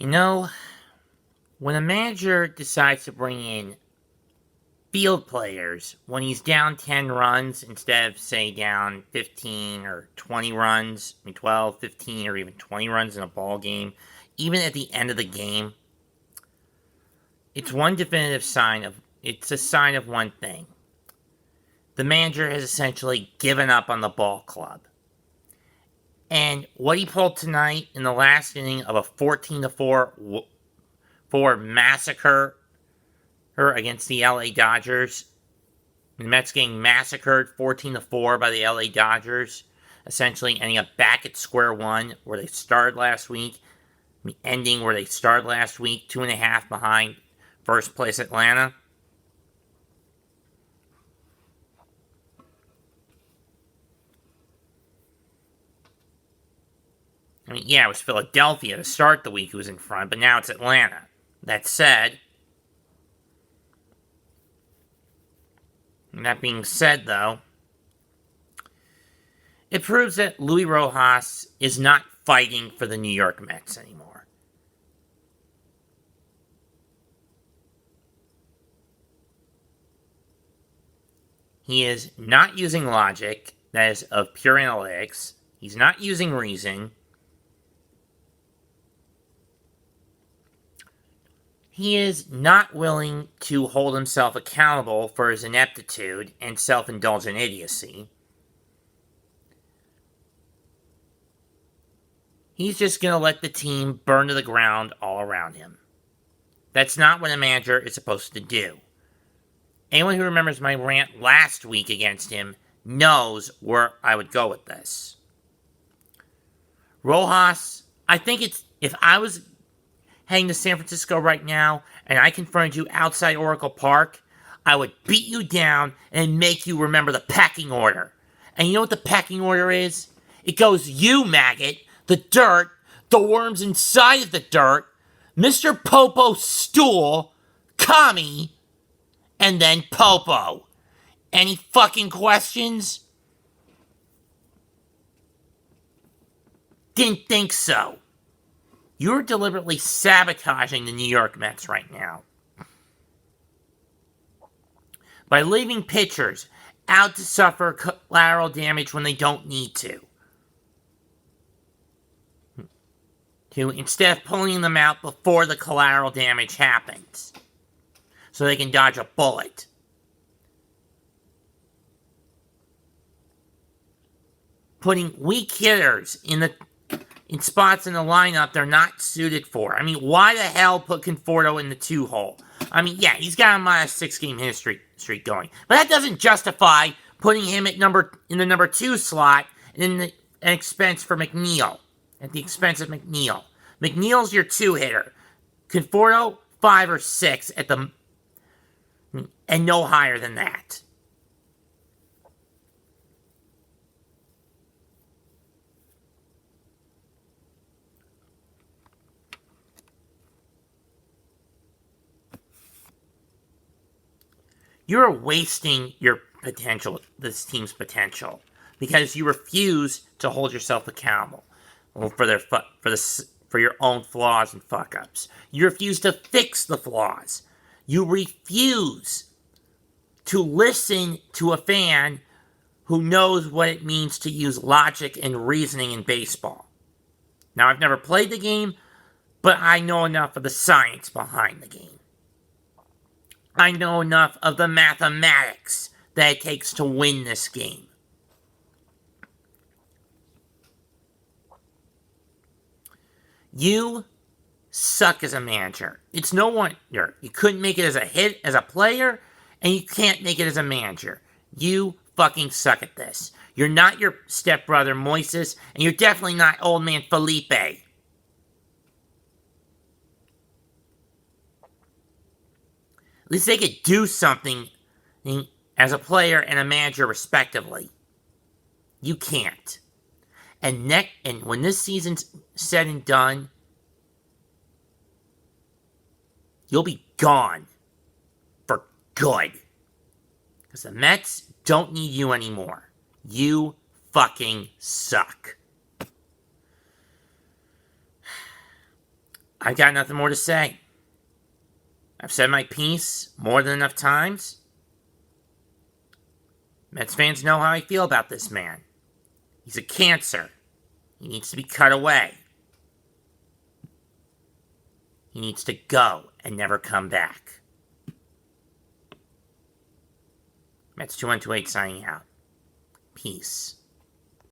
You know, when a manager decides to bring in field players when he's down 10 runs instead of, say, down 15 or 20 runs, 12, 15, or even 20 runs in a ball game, even at the end of the game, it's a sign of one thing. The manager has essentially given up on the ball club. And what he pulled tonight in the last inning of a 14-4 massacre against the LA Dodgers. The Mets getting massacred 14-4 by the LA Dodgers, essentially ending up back at square one where they started last week, ending where they started last week, 2.5 behind first place Atlanta. I mean, yeah, it was Philadelphia to start the week who was in front, but now it's Atlanta. That said, that being said, though, it proves that Luis Rojas is not fighting for the New York Mets anymore. He is not using logic, that is, of pure analytics. He's not using reason. He is not willing to hold himself accountable for his ineptitude and self-indulgent idiocy. He's just going to let the team burn to the ground all around him. That's not what a manager is supposed to do. Anyone who remembers my rant last week against him knows where I would go with this. Rojas, I think if I was heading to San Francisco right now and I confronted you outside Oracle Park, I would beat you down and make you remember the pecking order. And you know what the pecking order is? It goes you, maggot, the dirt, the worms inside of the dirt, Mr. Popo's stool, Kami, and then Popo. Any fucking questions? Didn't think so. You're deliberately sabotaging the New York Mets right now by leaving pitchers out to suffer collateral damage when they don't need to. Instead of pulling them out before the collateral damage happens, so they can dodge a bullet. Putting weak hitters in spots in the lineup they're not suited for. I mean, why the hell put Conforto in the 2-hole? I mean, yeah, he's got a minus 6-game history streak going, but that doesn't justify putting him in the number 2 slot at the expense of McNeil. McNeil's your 2-hitter. Conforto 5 or 6 and no higher than that. You're wasting your potential, this team's potential, because you refuse to hold yourself accountable for your own flaws and fuck-ups. You refuse to fix the flaws. You refuse to listen to a fan who knows what it means to use logic and reasoning in baseball. Now, I've never played the game, but I know enough of the science behind the game. I know enough of the mathematics that it takes to win this game. You suck as a manager. It's no wonder you couldn't make it as a player, and you can't make it as a manager. You fucking suck at this. You're not your stepbrother Moises, and you're definitely not old man Felipe. At least they could do something as a player and a manager respectively. You can't. And when this season's said and done, you'll be gone for good. Because the Mets don't need you anymore. You fucking suck. I've got nothing more to say. I've said my piece more than enough times. Mets fans know how I feel about this man. He's a cancer. He needs to be cut away. He needs to go and never come back. Mets 2128 signing out. Peace.